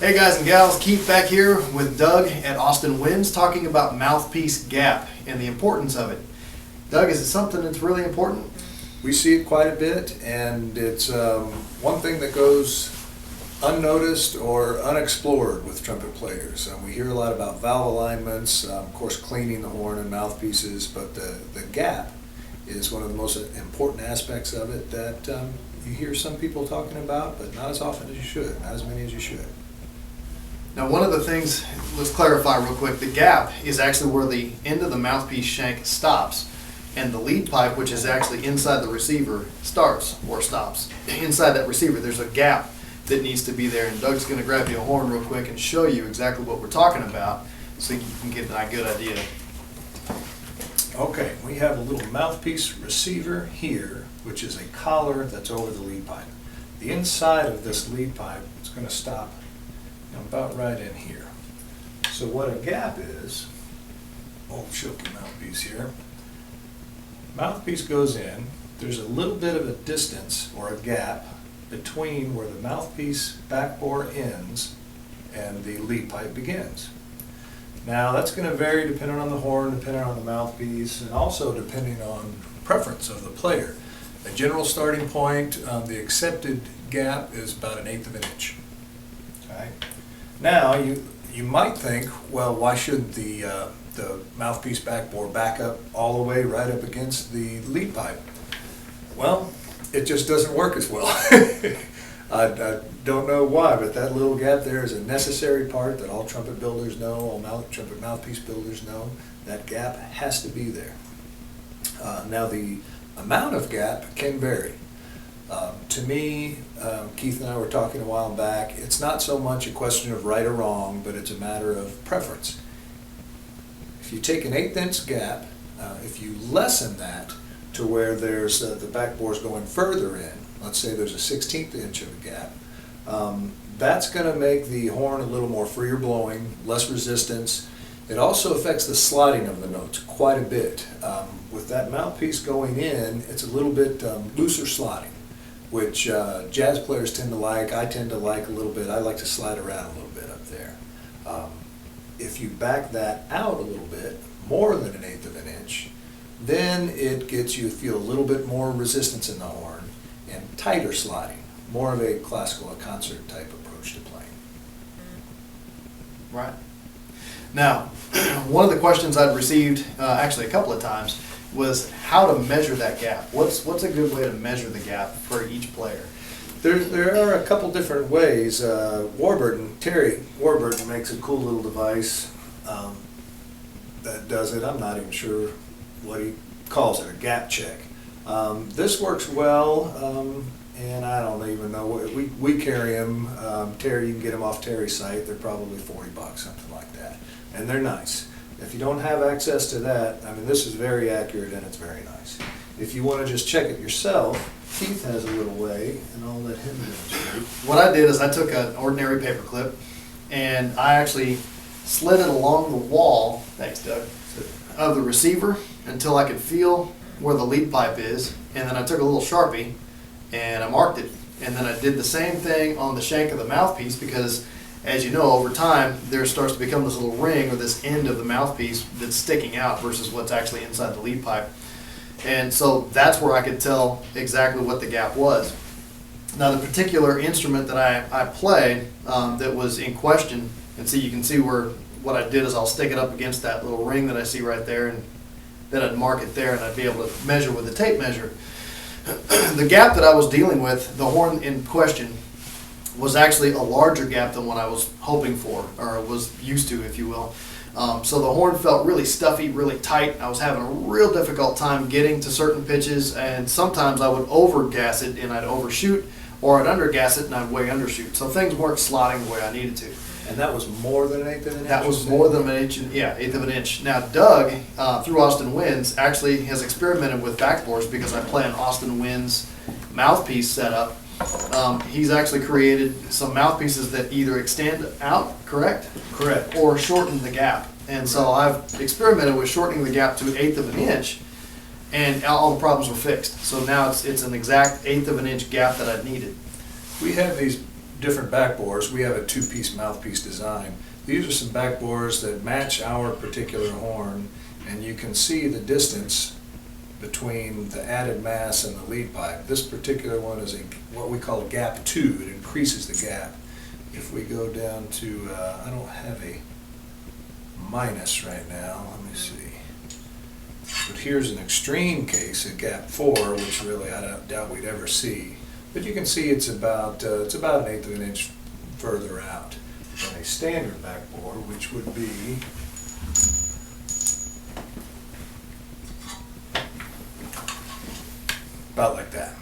Hey guys and gals, Keith back here with Doug at Austin Winds talking about Mouthpiece Gap and the importance of it. Doug, is it something that's really important? We see it quite a bit, and it's one thing that goes unnoticed or unexplored with trumpet players. We hear a lot about valve alignments, of course cleaning the horn and mouthpieces, but the gap is one of the most important aspects of it that you hear some people talking about, but not as often as you should, not as many as you should. Now, one of the things, let's clarify real quick, the gap is actually where the end of the mouthpiece shank stops, and the lead pipe, which is actually inside the receiver, starts or stops. Inside that receiver, there's a gap that needs to be there, and Doug's going to grab you a horn real quick and show you exactly what we're talking about so you can get a good idea. Okay, we have a little mouthpiece receiver here, which is a collar that's over the lead pipe. The inside of this lead pipe is going to stop about right in here. So what a gap is, old choky mouthpiece here, mouthpiece goes in, there's a little bit of a distance or a gap between where the mouthpiece back bore ends and the lead pipe begins. Now that's going to vary depending on the horn, depending on the mouthpiece, and also depending on preference of the player. A general starting point, the accepted gap is about 1/8 of an inch. Okay. Now you might think, well, why shouldn't the mouthpiece backbore back up all the way right up against the lead pipe? Well, it just doesn't work as well. I don't know why, but that little gap there is a necessary part that all trumpet builders know, all trumpet mouthpiece builders know. That gap has to be there. Now the amount of gap can vary. To me, Keith and I were talking a while back, it's not so much a question of right or wrong, but it's a matter of preference. If you take an 1/8 inch gap, if you lessen that to where there's the backbore's going further in, let's say there's a 1/16 inch of a gap, that's going to make the horn a little more freer blowing, less resistance. It also affects the sliding of the notes quite a bit. With that mouthpiece going in, it's a little bit looser sliding, which jazz players tend to like. I tend to like a little bit. I like to slide around a little bit up there. If you back that out a little bit, more than 1/8 of an inch, then it gets you to feel a little bit more resistance in the horn and tighter sliding, more of a classical, a concert type approach to playing. Right. Now, one of the questions I'd received, actually a couple of times, was how to measure that gap. What's a good way to measure the gap for each player? There are a couple different ways. Terry Warburton makes a cool little device that does it. I'm not even sure what he calls it, a gap check. This works well, and I don't even know what we carry them. Terry, you can get them off Terry's site. They're probably $40, something like that, and they're nice. If you don't have access to that, I mean, this is very accurate and it's very nice. If you want to just check it yourself, Keith has a little way, and I'll let him demonstrate. What I did is I took an ordinary paper clip and I actually slid it along the wall, thanks Doug, of the receiver until I could feel where the lead pipe is, and then I took a little Sharpie and I marked it. And then I did the same thing on the shank of the mouthpiece because, as you know, over time there starts to become this little ring or this end of the mouthpiece that's sticking out versus what's actually inside the lead pipe. And so that's where I could tell exactly what the gap was. Now the particular instrument that I played that was in question, and see, you can see where what I did is I'll stick it up against that little ring that I see right there, and then I'd mark it there and I'd be able to measure with the tape measure. The gap that I was dealing with, the horn in question, was actually a larger gap than what I was hoping for, or was used to, if you will. So the horn felt really stuffy, really tight. I was having a real difficult time getting to certain pitches, and sometimes I would over-gas it and I'd overshoot, or I'd under-gas it and I'd way undershoot. So things weren't slotting the way I needed to. And that was more than 1/8 of an inch? That was more than an inch, yeah, 1/8 of an inch. Now Doug, through Austin Winds, actually has experimented with backbores because I play an Austin Winds mouthpiece setup. He's actually created some mouthpieces that either extend out, correct? Correct. Or shorten the gap. And so I've experimented with shortening the gap to 1/8 of an inch, and all the problems were fixed. So now it's an exact 1/8 of an inch gap that I needed. We have these different back bores. We have a two-piece mouthpiece design. These are some back bores that match our particular horn, and you can see the distance between the added mass and the lead pipe. This particular one is what we call a gap 2. It increases the gap. If we go down to, I don't have a minus right now, let me see. But here's an extreme case, a gap 4, which really I doubt we'd ever see. But you can see it's about an 1/8 of an inch further out than a standard back bore, which would be about like that.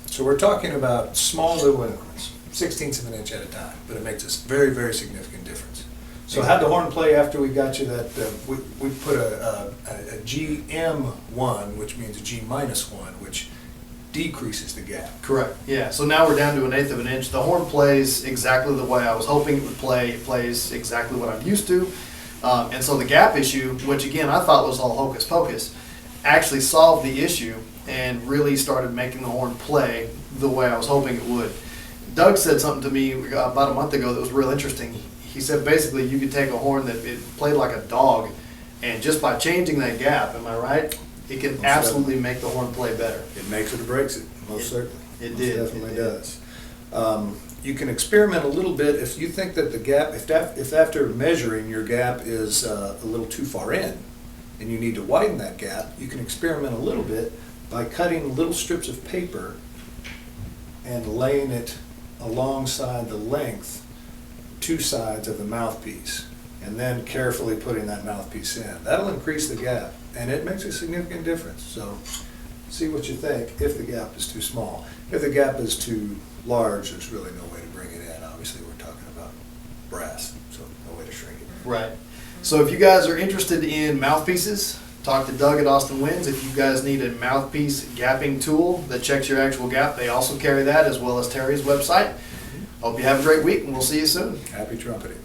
So we're talking about small little increments, 1/16 of an inch at a time, but it makes a very, very significant difference. So how'd the horn play after we got you that, we put a GM1, which means a G minus 1, which decreases the gap. Correct, yeah. So now we're down to 1/8 of an inch. The horn plays exactly the way I was hoping it would play. It plays exactly what I'm used to. And so the gap issue, which again I thought was all hocus pocus, actually solved the issue and really started making the horn play the way I was hoping it would. Doug said something to me about a month ago that was real interesting. He said basically you could take a horn that it played like a dog, and just by changing that gap, am I right? It can absolutely make the horn play better. It makes it or breaks it, most certainly. It did. It definitely does. You can experiment a little bit if you think that the gap, if after measuring your gap is a little too far in, and you need to widen that gap, you can experiment a little bit by cutting little strips of paper and laying it alongside the length, two sides of the mouthpiece, and then carefully putting that mouthpiece in. That'll increase the gap, and it makes a significant difference. So see what you think if the gap is too small. If the gap is too large, there's really no way to bring it in. Obviously, we're talking about brass, so no way to shrink it. Right. So if you guys are interested in mouthpieces, talk to Doug at Austin Winds. If you guys need a mouthpiece gapping tool that checks your actual gap, they also carry that, as well as Terry's website. Hope you have a great week, and we'll see you soon. Happy trumpeting.